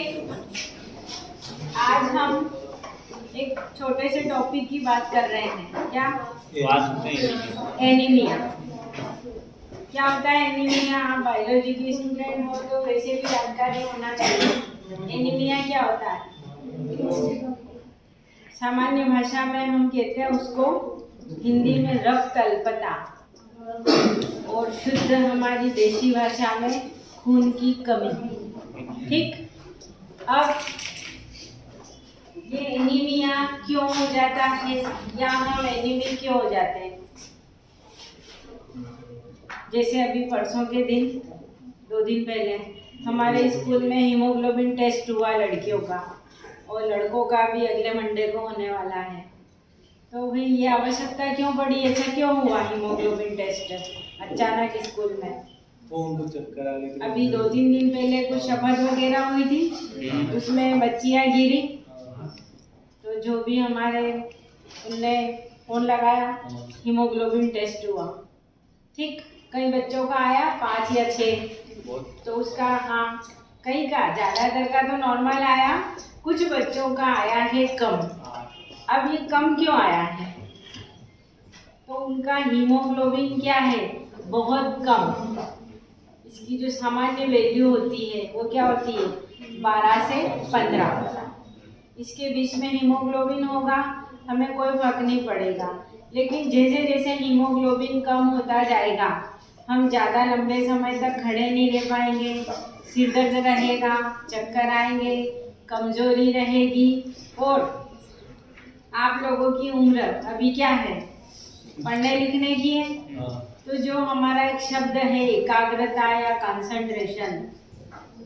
एक आज हम एक छोटे से टॉपिक की बात कर रहे हैं। क्या? एनीमिया। क्या होता है एनीमिया? आप बायोलॉजी की स्टूडेंट हो तो वैसे भी जानकारी होना चाहिए। एनीमिया क्या होता है? सामान्य भाषा में हम कहते हैं उसको हिंदी में रक्त अल्पता, और शुद्ध हमारी देशी भाषा में खून की कमी। ठीक। अब ये एनीमिया क्यों हो जाता है या हम एनीमिक क्यों हो जाते हैं? जैसे अभी परसों के दिन 2 दिन पहले हमारे स्कूल में हीमोग्लोबिन टेस्ट हुआ लड़कियों का, और लड़कों का भी अगले मंडे को होने वाला है। तो भाई ये आवश्यकता क्यों पड़ी? ऐसा क्यों हुआ हीमोग्लोबिन टेस्ट अचानक स्कूल में? चक्कर आ गई। अभी 2-3 दिन पहले कुछ शपथ वगैरह हुई थी, उसमें बच्चियां गिरी, तो जो भी हमारे उनने फोन लगाया, हीमोग्लोबिन टेस्ट हुआ। ठीक। कई बच्चों का आया 5 या 6, तो उसका कई का ज़्यादातर का तो नॉर्मल आया, कुछ बच्चों का आया है कम। अब ये कम क्यों आया है? तो उनका हीमोग्लोबिन क्या है? बहुत कम। इसकी जो सामान्य वैल्यू होती है वो क्या होती है? 12 से 15। इसके बीच में हीमोग्लोबिन होगा, हमें कोई फर्क नहीं पड़ेगा। लेकिन जैसे जैसे हीमोग्लोबिन कम होता जाएगा, हम ज़्यादा लंबे समय तक खड़े नहीं रह पाएंगे, सिर दर्द रहेगा, चक्कर आएंगे, कमजोरी रहेगी। और आप लोगों की उम्र अभी क्या है? पढ़ने लिखने की है। तो जो हमारा एक शब्द है एकाग्रता या कंसंट्रेशन,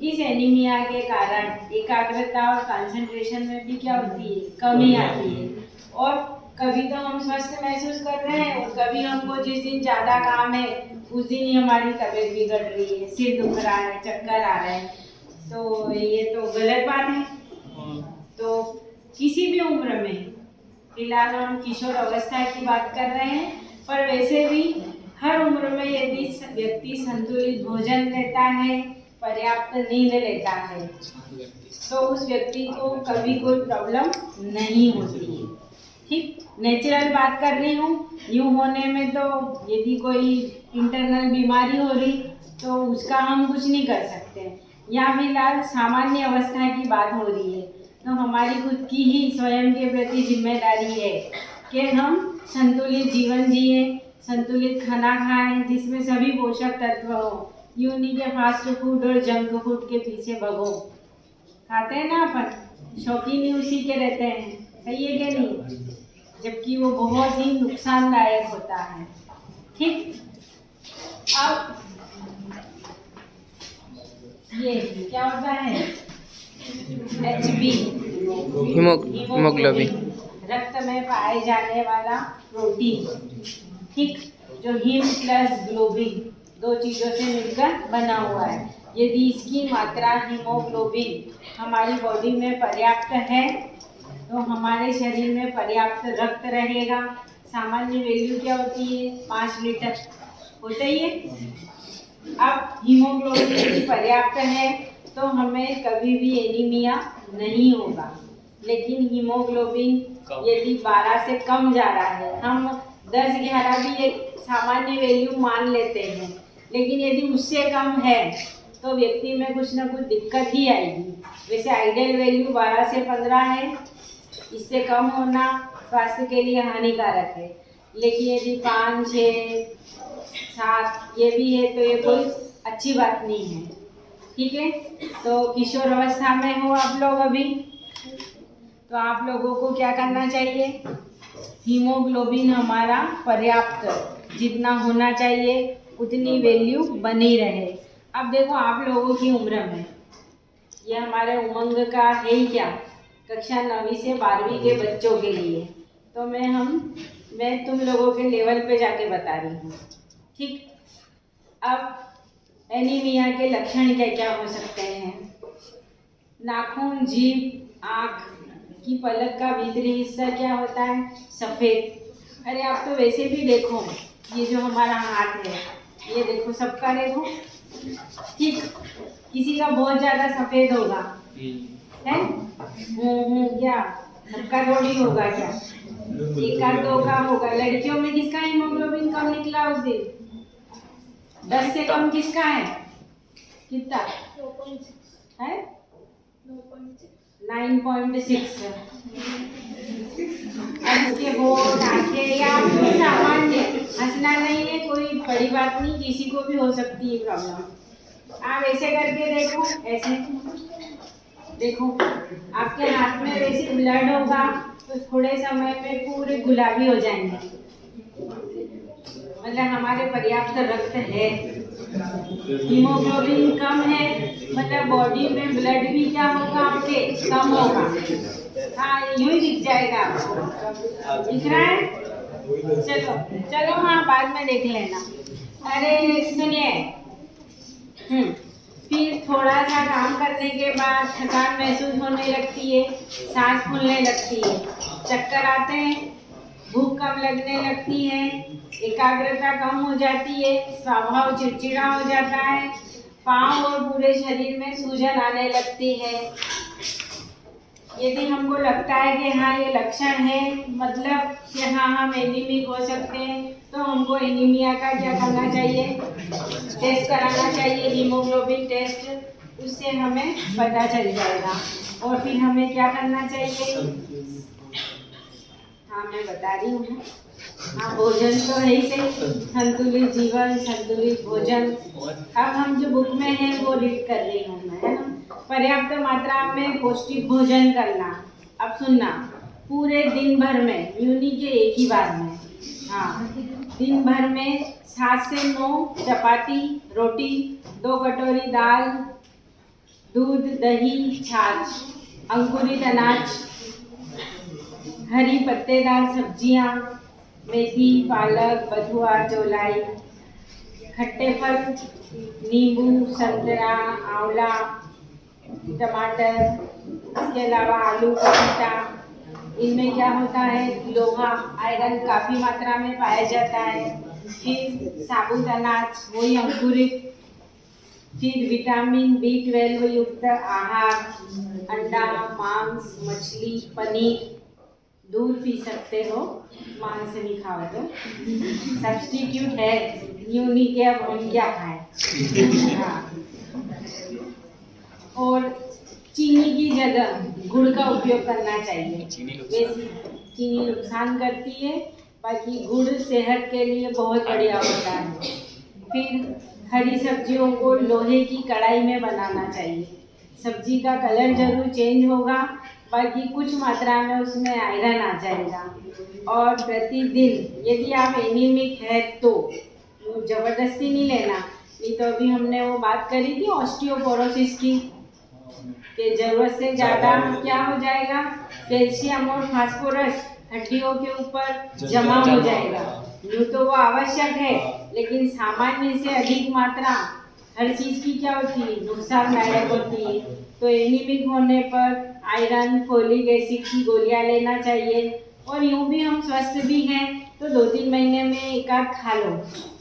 इस एनीमिया के कारण एकाग्रता और कंसंट्रेशन में भी क्या होती है? कमी आती है। और कभी तो हम स्वस्थ महसूस कर रहे हैं, और कभी हमको जिस दिन ज़्यादा काम है उस दिन ही हमारी तबीयत बिगड़ रही है, सिर दुख रहा है, चक्कर आ रहे हैं। तो ये तो गलत बात है। तो किसी भी उम्र में, फिलहाल हम किशोर अवस्था की बात कर रहे हैं, पर वैसे भी हर उम्र में यदि व्यक्ति संतुलित भोजन लेता है, पर्याप्त नींद लेता है, तो उस व्यक्ति को कभी कोई प्रॉब्लम नहीं होती है। ठीक। नेचुरल बात कर रही हूँ। यूँ होने में तो यदि कोई इंटरनल बीमारी हो रही तो उसका हम कुछ नहीं कर सकते। यहाँ फिलहाल सामान्य अवस्था की बात हो रही है, तो हमारी खुद की ही स्वयं के प्रति जिम्मेदारी है कि हम संतुलित जीवन जिए, संतुलित खाना खाएं जिसमें सभी पोषक तत्व हो। यूँ नहीं कि फास्ट फूड और जंक फूड के पीछे भगो। खाते हैं ना अपन, शौकीन ही उसी के रहते हैं, सही है कि नहीं? जबकि वो बहुत ही नुकसानदायक होता है। ठीक। अब ये क्या होता है? HB हीमोग्लोबिन, रक्त में पाए जाने वाला प्रोटीन। ठीक। जो हीम प्लस ग्लोबिन, 2 चीज़ों से मिलकर बना हुआ है। यदि इसकी मात्रा हीमोग्लोबिन हमारी बॉडी में पर्याप्त है तो हमारे शरीर में पर्याप्त रक्त रहेगा। सामान्य वैल्यू क्या होती है? 5 लीटर होता ही है। अब हीमोग्लोबिन यदि पर्याप्त है तो हमें कभी भी एनीमिया नहीं होगा। लेकिन हीमोग्लोबिन यदि 12 से कम जा रहा है, हम 10-11 भी एक सामान्य वैल्यू मान लेते हैं, लेकिन यदि उससे कम है तो व्यक्ति में कुछ ना कुछ दिक्कत ही आएगी। वैसे आइडियल वैल्यू 12 से 15 है, इससे कम होना स्वास्थ्य के लिए हानिकारक है। लेकिन यदि 5, 6, 7 ये भी है तो ये कोई अच्छी बात नहीं है। ठीक है। तो किशोर अवस्था में हो आप लोग अभी, तो आप लोगों को क्या करना चाहिए? हीमोग्लोबिन हमारा पर्याप्त जितना होना चाहिए उतनी वैल्यू बनी रहे। अब देखो आप लोगों की उम्र में, ये हमारे उमंग का है ही क्या, कक्षा 9वीं से 12वीं के बच्चों के लिए, तो मैं तुम लोगों के लेवल पे जाके बता रही हूँ। ठीक। अब एनीमिया के लक्षण क्या क्या हो सकते हैं? नाखून, जीभ, आँख की पलक का भीतरी हिस्सा क्या होता है? सफ़ेद। अरे आप तो वैसे भी देखो, ये जो हमारा हाथ है, ये देखो, सबका देखो। ठीक। किसी का बहुत ज़्यादा सफ़ेद होगा, है? क्या सबका थोड़ी होगा क्या? एक का दो का होगा। लड़कियों में किसका हीमोग्लोबिन कम निकला उस दिन? 10 से कम किसका है? कितना है? 9.6। अब इसके होठ, आंखें या सामान्य, हंसना नहीं है, कोई बड़ी बात नहीं, किसी को भी हो सकती है प्रॉब्लम। आप ऐसे करके देखो, ऐसे देखो, आपके हाथ में वैसे ब्लड होगा तो थोड़े समय में पूरे गुलाबी हो जाएंगे, मतलब हमारे पर्याप्त रक्त है। हीमोग्लोबिन कम है मतलब बॉडी में ब्लड भी क्या होगा आपके? कम होगा। हाँ, यूं ही दिख जाएगा आपको, दिख रहा है? चलो चलो, हाँ बाद में देख लेना। अरे सुनिए, फिर थोड़ा सा काम करने के बाद थकान महसूस होने लगती है, सांस फूलने लगती है, चक्कर आते हैं, भूख कम लगने लगती है, एकाग्रता कम हो जाती है, स्वभाव चिड़चिड़ा हो जाता है, पाँव और पूरे शरीर में सूजन आने लगती है। यदि हमको लगता है कि हाँ ये लक्षण है, मतलब कि हाँ हम एनीमिक हो सकते हैं, तो हमको एनीमिया का क्या करना चाहिए? टेस्ट कराना चाहिए, हीमोग्लोबिन टेस्ट, उससे हमें पता चल जाएगा। और फिर हमें क्या करना चाहिए? हाँ मैं बता रही हूँ। हाँ, भोजन तो है ही सही, संतुलित जीवन, संतुलित भोजन। अब हम जो बुक में है वो रीड कर रही हूँ मैं, है ना? पर्याप्त मात्रा में पौष्टिक भोजन करना। अब सुनना, पूरे दिन भर में, यूनी के एक ही बार में, हाँ दिन भर में 7 से 9 चपाती, रोटी, 2 कटोरी दाल, दूध, दही, छाछ, अंकुरित अनाज, हरी पत्तेदार सब्जियां, मेथी, पालक, बथुआ, चौलाई, खट्टे फल, नींबू, संतरा, आंवला, टमाटर, इसके अलावा आलू, पपीता। इनमें क्या होता है? लोहा, आयरन काफ़ी मात्रा में पाया जाता है। फिर साबुत अनाज, वही अंकुरित, फिर विटामिन B12 युक्त आहार, अंडा, मांस, मछली, पनीर, दूध पी सकते हो, मांस नहीं खाओ तो सब्स्टिट्यूट है, यूं नहीं कि अब हम क्या खाएं। हाँ, और चीनी की जगह गुड़ का उपयोग करना चाहिए। चीनी नुकसान करती है, बाकी गुड़ सेहत के लिए बहुत बढ़िया होता है। फिर हरी सब्जियों को लोहे की कढ़ाई में बनाना चाहिए। सब्जी का कलर जरूर चेंज होगा, बाकी कुछ मात्रा में उसमें आयरन आ जाएगा। और प्रतिदिन यदि आप एनीमिक है तो ज़बरदस्ती नहीं लेना, नहीं तो अभी हमने वो बात करी थी ऑस्टियोपोरोसिस की, कि ज़रूरत से ज़्यादा क्या हो जाएगा? कैल्शियम और फास्फोरस हड्डियों के ऊपर जमा हो जाएगा। यूँ तो वो आवश्यक है, लेकिन सामान्य से अधिक मात्रा हर चीज़ की क्या होती है? नुकसानदायक होती है। तो एनीमिक होने पर आयरन, फोलिक एसिड की गोलियां लेना चाहिए। और यूँ भी हम स्वस्थ भी हैं तो 2-3 महीने में एक आध खा लो,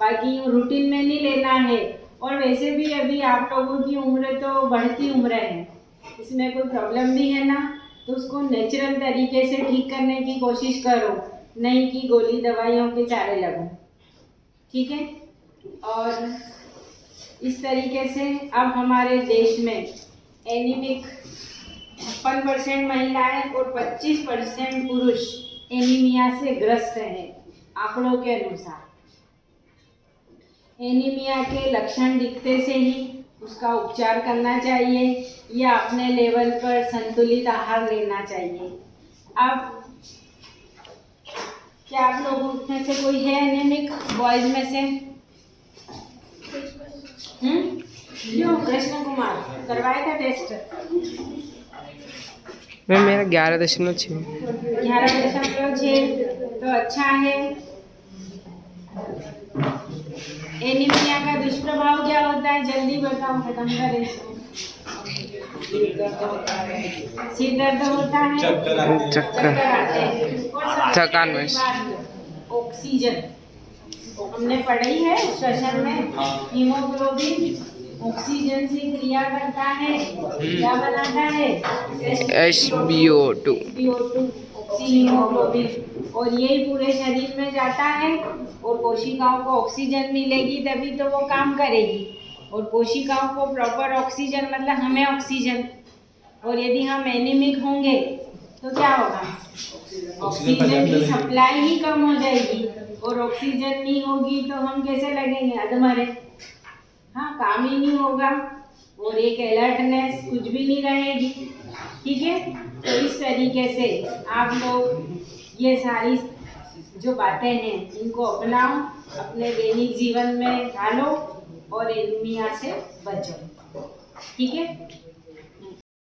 बाकी यूँ रूटीन में नहीं लेना है। और वैसे भी अभी आप लोगों की उम्र तो बढ़ती उम्र है, इसमें कोई प्रॉब्लम भी है ना, तो उसको नेचुरल तरीके से ठीक करने की कोशिश करो, नहीं कि गोली दवाइयों के चारे लगो, ठीक है? और इस तरीके से अब हमारे देश में एनीमिक 56% महिलाएं और 25% पुरुष एनीमिया से ग्रस्त हैं, आंकड़ों के अनुसार। एनीमिया के लक्षण दिखते से ही उसका उपचार करना चाहिए या अपने लेवल पर संतुलित आहार लेना चाहिए। अब क्या आप लोगों में से कोई है एनीमिक, बॉयज में से? क्यों? कृष्ण कुमार करवाया था टेस्ट? मैम मेरा 11.6। 11.6 तो अच्छा है। एनीमिया का दुष्प्रभाव क्या होता है? जल्दी बताओ, खत्म करें। सिर दर्द होता है, चक्कर आते हैं, और थकान में ऑक्सीजन हमने पढ़ी है श्वसन में, हीमोग्लोबिन ऑक्सीजन से क्रिया करता है, क्या बनाता है? SbO2 SbO2 ऑक्सीहीमोग्लोबिन, और यही पूरे शरीर में जाता है और कोशिकाओं को ऑक्सीजन मिलेगी तभी तो वो काम करेगी। और कोशिकाओं को प्रॉपर ऑक्सीजन मतलब हमें ऑक्सीजन, और यदि हम एनीमिक होंगे तो क्या होगा? ऑक्सीजन की सप्लाई ही कम हो जाएगी, और ऑक्सीजन नहीं होगी तो हम कैसे लगेंगे? अधमरे, हाँ, काम ही नहीं होगा और एक अलर्टनेस कुछ भी नहीं रहेगी। ठीक है, तो इस तरीके से आप लोग ये सारी जो बातें हैं इनको अपनाओ, अपने दैनिक जीवन में ढालो और एनीमिया से बचो। ठीक है।